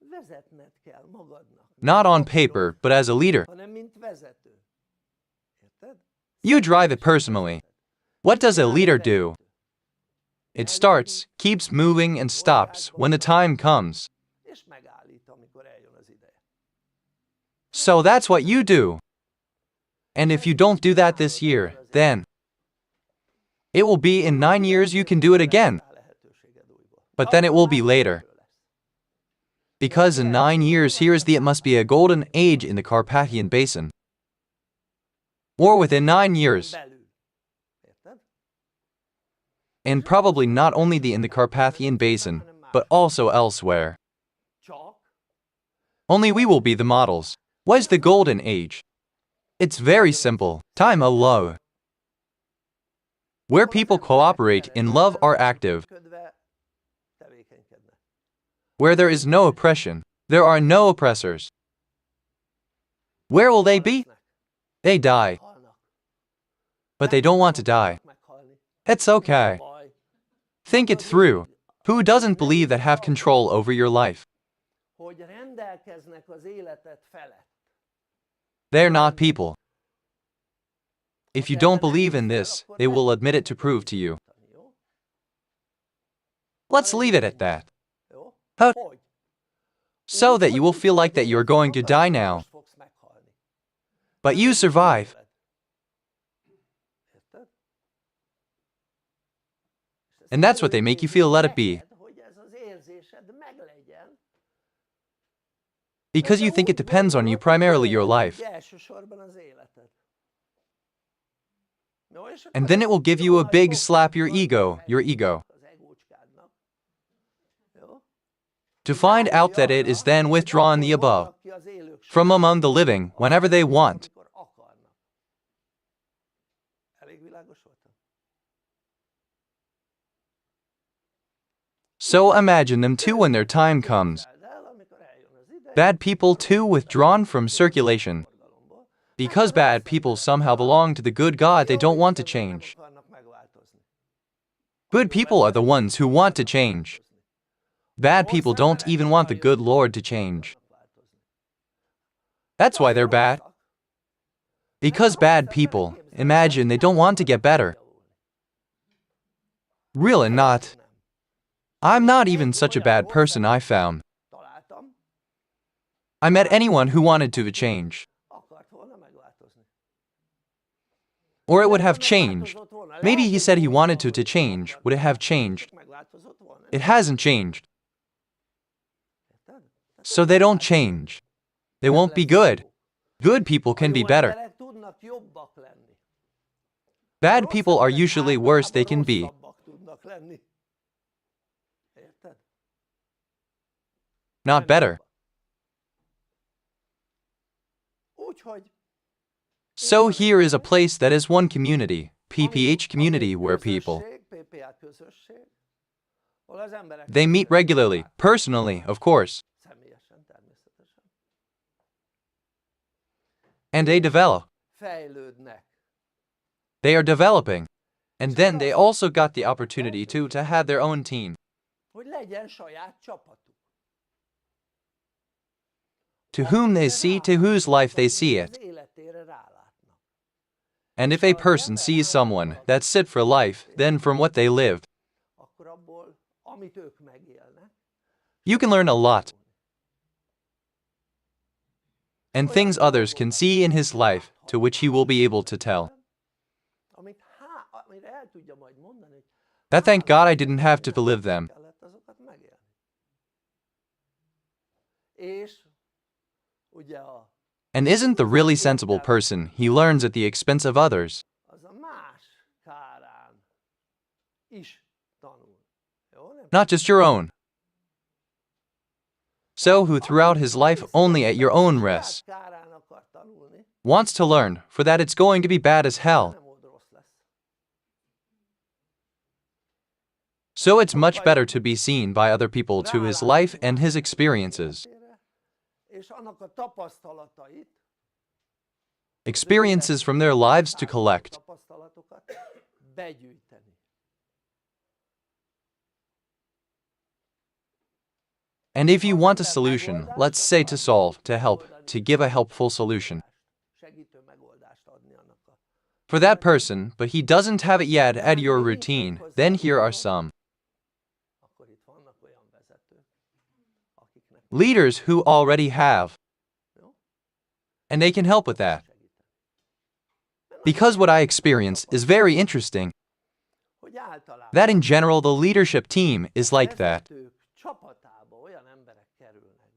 vezetned kell magadnak. Not on paper, but as a leader. Hanem mint vezető. Érted? You drive it personally. What does a leader do? It starts, keeps moving, and stops when the time comes. És megállít, amikor eljön az ideje. So that's what you do. And if you don't do that this year, then it will be in 9 years you can do it again. Lehetőséged újból. But then it will be later. Because in 9 years, here is the it must be a golden age in the Carpathian Basin. Or within 9 years, Belül. Érted? and probably not only in the Carpathian Basin, but also elsewhere. Csak Only we will be the models. What is the golden age? It's very simple. Time alone. Where people cooperate in love are active. ködve tevékenykednek. Where there is no oppression, there are no oppressors. Where will they be? They die, Halnak. but they don't want to die. Meghalni. It's okay. Baj. Think it through. Who doesn't believe that have control over your life? Hogy rendelkeznek az életed felett. They're not people. If you don't believe in this, they will admit it to prove to you. Jó? Let's leave it at that. Jó? How? Hogy? So that you will feel like that you're going to die now, Most fogsz meghalni. but you survive. Érted? And that's what they make you feel, let it be. Hogy ez az érzésed meglegyen. Because you think it depends on you, primarily your life. Elsősorban az életed. Jó, és And akkor then it will give you a big fog slap your meghalni ego, your ego, az egócskádnak. Jó? to find out that it is then withdrawn the above Ki az élők from among the living whenever they want. amikor akarnak. Elég világos voltam? So imagine them too when their time comes. Képzeld el, amikor eljön az ideje, Bad people too withdrawn from circulation. forgalomból, Because bad people somehow belong to the good God, they don't want to change. nem akarnak megváltozni. Good people are the ones who want to change. Bad people don't even want the good Lord to change. That's why they're bad. Because bad people imagine they don't want to get better. Really not. I'm not even such a bad person, I found. Találtam, I met anyone who wanted to change. akart volna megváltozni. Or it would have changed. Maybe he said he wanted to change. Would it have changed? It hasn't changed. So they don't change. They won't be good. Good people can be better. Bad people are usually worse they can be. Not better. So here is a place that is one community, PPH community, where people, they meet regularly, personally, of course, and they develop. They are developing. And then they also got the opportunity to have their own team. To whom they see, to whose life they see it. And if a person sees someone that's fit for life, then from what they live, you can learn a lot. And things others can see in his life, to which he will be able to tell. That thank God I didn't have to live them. And isn't the really sensible person, he learns at the expense of others. Not just your own. So who throughout his life only at your own risk wants to learn, for that it's going to be bad as hell. So it's much better to be seen by other people to his life and his experiences. Experiences from their lives to collect. And if you want a solution, let's say to solve, to help, to give a helpful solution for that person, but he doesn't have it yet at your routine, then here are some leaders who already have. And they can help with that. Because what I experience is very interesting. That in general the leadership team is like that.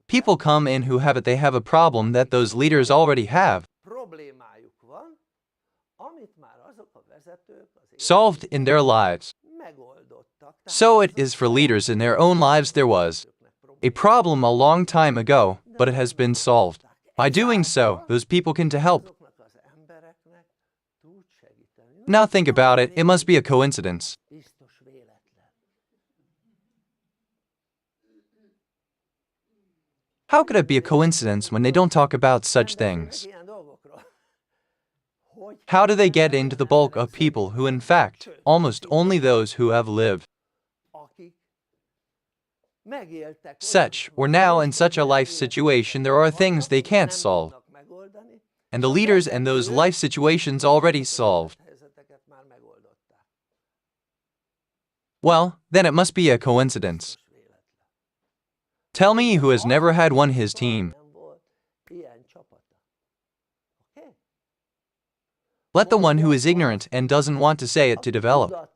People come in who have it, they have a problem that those leaders already have. Solved in their lives. So it is for leaders in their own lives. There was a problem a long time ago, but it has been solved. By doing so, those people can to help. Now think about it, it must be a coincidence. How could it be a coincidence when they don't talk about such things? How do they get into the bulk of people who, in fact, almost only those who have lived such, or now in such a life situation, there are things they can't solve. And the leaders and those life situations already solved. Well, then it must be a coincidence. Tell me who has never had one his team. Let the one who is ignorant and doesn't want to say it to develop.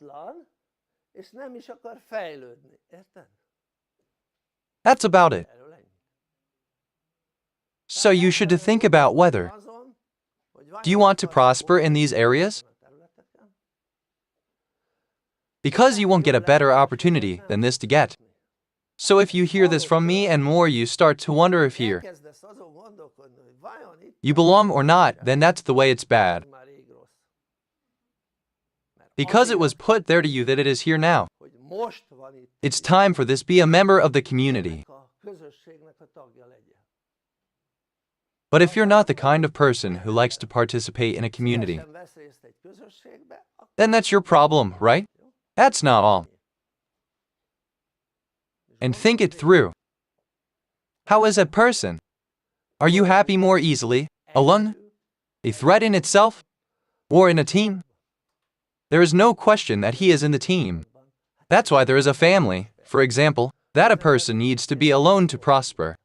That's about it. So you should think about whether, do you want to prosper in these areas? Because you won't get a better opportunity than this to get. So if you hear this from me and more, you start to wonder if here you belong or not, then that's the way it's bad. Because it was put there to you that it is here now. It's time for this be a member of the community. But if you're not the kind of person who likes to participate in a community, then that's your problem, right? That's not all. And think it through. How is a person? Are you happy more easily, alone, a threat in itself, or in a team? There is no question that he is in the team. That's why there is a family, for example, that a person needs to be alone to prosper.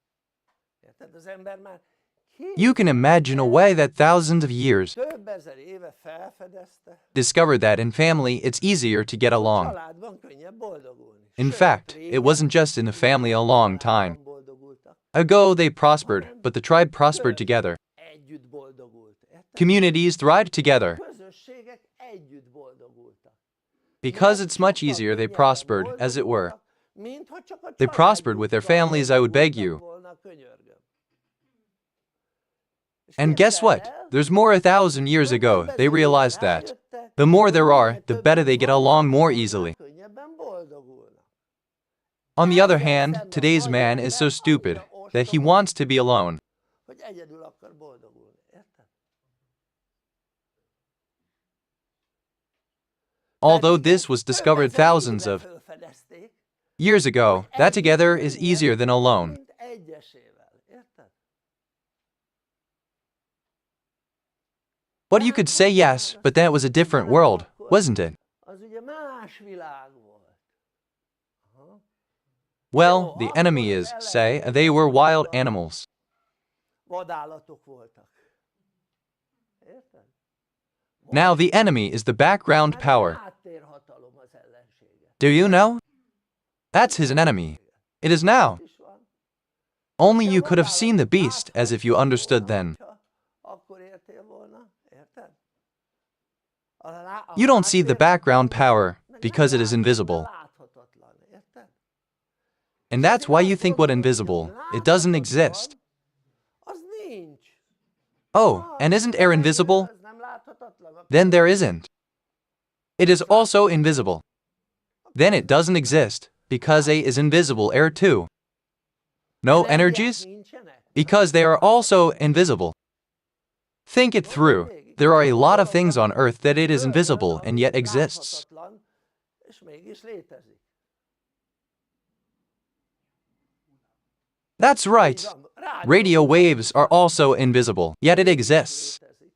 You can imagine a way that thousands of years több ezer éve felfedezte, discovered that in family it's easier to get along. családban könnyebb boldogulni. In Sőt, fact, régen it wasn't just in the family a long time családban boldogultak, ago they prospered, but the tribe prospered together. együtt boldogult. Érted? Communities thrived together. Közösségek együtt boldogultak. Because it's much easier, they prospered, as it were. Mintha csak a They prospered with their families, I would beg you. volna, könyörgöm. És And guess képzeld what? el, There's more 1,000 years ago, they realized that the more there are, the better they get along more easily. könnyebben boldogulnak. On the other hand, today's man is so stupid that he wants to be alone. Hogy egyedül akar boldogulni. Érted? Although this was discovered thousands of Felfedezték, years ago, that together is easier than alone. mint egyesével. Érted? But you could say yes, but that was a different world, wasn't it? Az ugye más világ volt. Aha. Well, the enemy is, say, they were wild animals. Vadállatok voltak. Érted? Now the enemy is the background power. Háttérhatalom az ellensége. Do you know? That's his enemy. It is now. Is van. Only you could have seen the beast as if you understood then. Akkor értél volna. Érted? You don't see the background power because it is invisible. Láthatatlan. Érted? And that's why you think what invisible, it doesn't exist. Az nincs. Oh, and isn't air invisible? Az nem láthatatlan. Then there isn't. It is also invisible. Then it doesn't exist, because A is invisible air too. No energies? Nincsenek. Because they are also invisible. Think it through. There are a lot of things on earth that it is invisible and yet exists. Láthatatlan, és mégis létezik. That's right. Radio waves are also invisible, yet it exists. Létezik.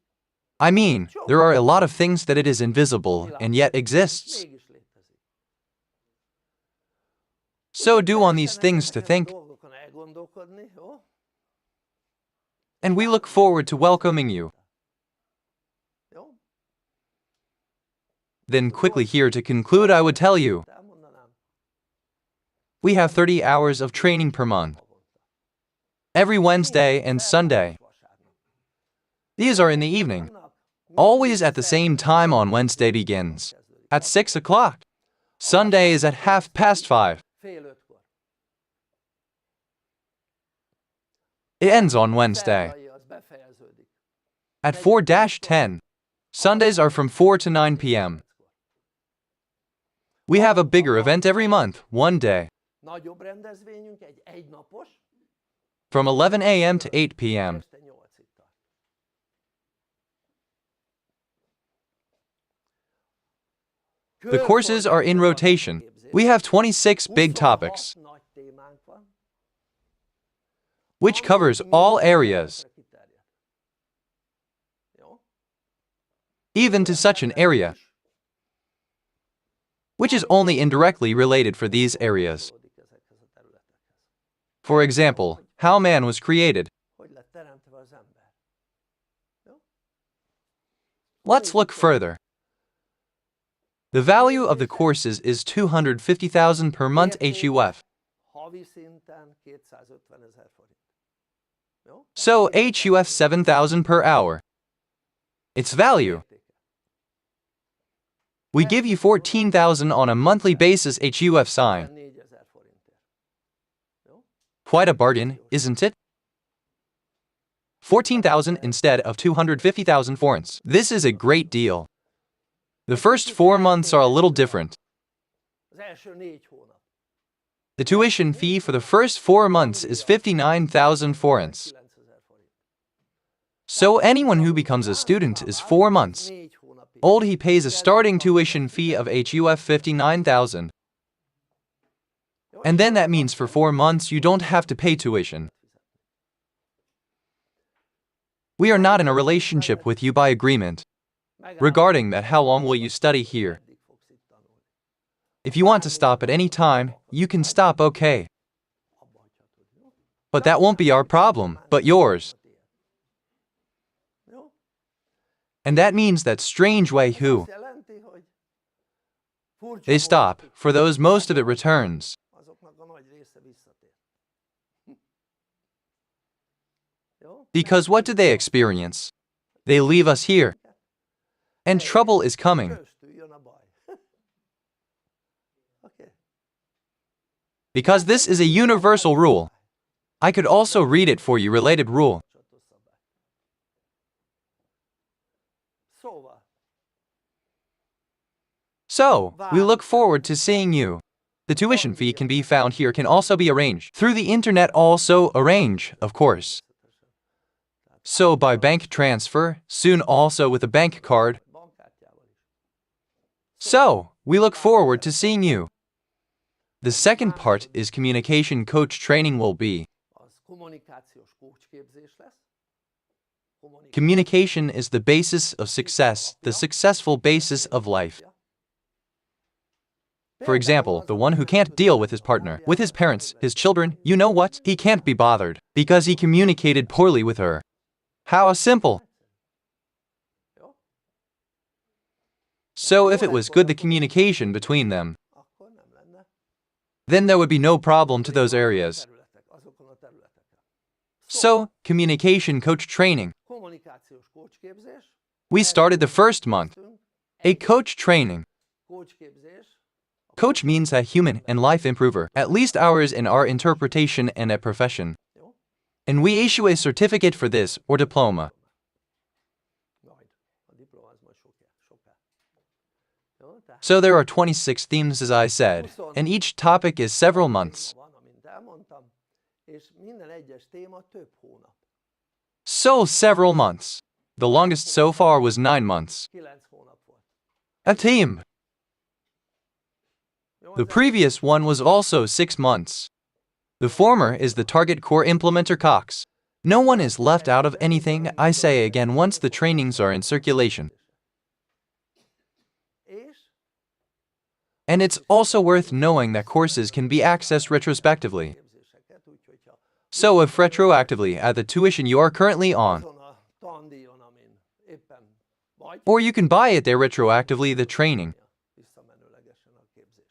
I mean, there are a lot of things that it is invisible and yet exists. Mégis létezik. So do on these things to think, Dolgokon elgondolkodni, jó? and we look forward to welcoming you. Jó? Then quickly here to conclude, I would tell you, Elmondanám. we have 30 hours of training per month, every Wednesday and Sunday. These are in the evening. Always at the same time on Wednesday begins, at 6 o'clock. Sunday is at 5:30. Fél ötkor. It ends on Wednesday, Szerdai az befejeződik. at 4-10. Sundays are from 4 to 9 p.m. We have a bigger event every month, one day, Nagyobb rendezvényünk egy egynapos, from 11 a.m. to 8 p.m. este 8-ig tart. The courses are in rotation. We have 26 big topics, 26 nagy témánk van, which covers all areas, kiterjed. Jó? even to such an area, which is only indirectly related for these areas. Kapcsolódik ezekhez a területekhez. For example, how man was created. Hogy lett teremtve az ember? Jó? Let's look further. The value of the courses is $250,000 per month HUF. Havi szinten 250 000 forint. Jó? So HUF 7,000 per hour. Its value. Értéke. We give you 14,000 on a monthly basis HUF sign. 4 000 forintért. Jó? Quite a bargain, isn't it? 14,000 instead of 250,000 forints. This is a great deal. The first 4 months are a little different. Az első 4 hónap. The tuition fee for the first 4 months is 59,000 forints. 9 000 forint. So anyone who becomes a student is 4 months 4 hónapig. old, he pays a starting tuition fee of HUF 59,000. Jó? And then that means for 4 months you don't have to pay tuition. We are not in a relationship with you by agreement. Regarding that, how long will you study here? Meddig fogsz itt tanulni? If you want to stop at any time, you can stop, okay. Abba hagyhatod, jó? But that won't be our problem, but yours. And that means that strange way who. Azt jelenti, hogy furcsa They stop, volt, for those most of it returns. azoknak a nagy része visszatér. Jó? Because what do they experience? They leave us here. And trouble is coming. Köztül jön a baj. Okay. Because this is a universal rule. I could also read it for you, related rule. Csataszabály. Szóval, So, we look forward to seeing you. The tuition fee can be found here, can also be arranged through the internet, also arrange, of course. So by bank transfer, soon also with a bank card. bankkártyával is. So, we look forward to seeing you. The second part is communication coach training will be. Az kommunikációs kócsképzés lesz. Communication is the basis of success, the successful basis of life. For example, the one who can't deal with his partner, with his parents, his children, you know what? He can't be bothered, because he communicated poorly with her. How simple! Jó? So if it was good the communication between them, Akkor nem lenne then there would be no problem to those areas. azokon a területeken. So, communication coach training. Kommunikációs kócsképzés. We started the first month. A coach training. Kócsképzés. Coach means a human and life improver, at least ours in our interpretation and a profession. Jó? And we issue a certificate for this, or diploma. Majd. A diploma az majd soká. Jó? Tehát So there are 26 themes, as I said, and each topic is several months. van, amint elmondtam, és minden egyes téma több hónap. So several months. The longest so far was 9 months. 9 hónap volt. A theme. Jó? The previous one was also 6 months. The former is the Target Core Implementer Cox. No one is left out of anything, I say again, once the trainings are in circulation. És And it's also worth knowing that courses can be accessed retrospectively. képzéseket, úgyhogy ha So if retroactively at the tuition you are currently on, azon a tandíjon, amin éppen vagy, or you can buy it there retroactively the training. visszamenőlegesen a képzést.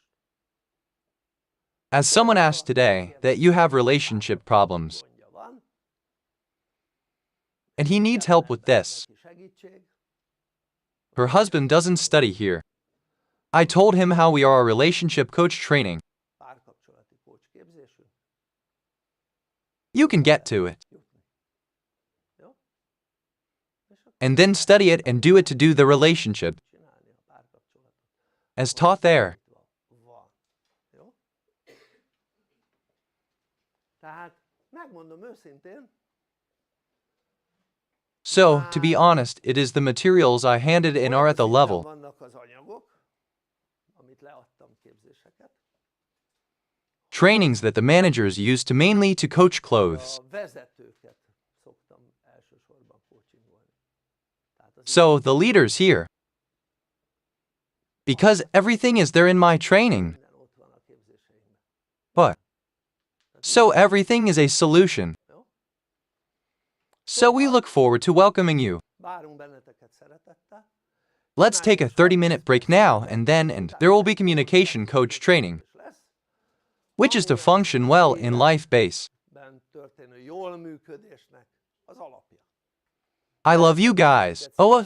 As someone asked today, that you have relationship problems, Gondja van, and he needs help with this. neki segítség, Her husband doesn't study here. I told him how we are a relationship coach training. párkapcsolati kócsképzésű, You can get to it, jutni. Jó? És akkor and then study it and do it to do the relationship, csinálni a párkapcsolatot. as taught there. Van. Jó? Tehát megmondom őszintén, So, to be honest, it is the materials I handed and are at the olyan level. szinten vannak az anyagok, amit leadtam képzéseket, Trainings that the managers use to mainly to coach clothes. a vezetőket szoktam elsősorban coachingolni. Tehát az So, the leaders here. Because everything is there in my training. minden ott van a képzéseimben. But, so everything is a solution. Jó? So we look forward to welcoming you. Várunk benneteket szeretettel. Let's take a 30-minute break now and there will be communication coach training, És lesz, which is to function well in life base. ben történő jól működésnek az alapja. I love you guys. Oh,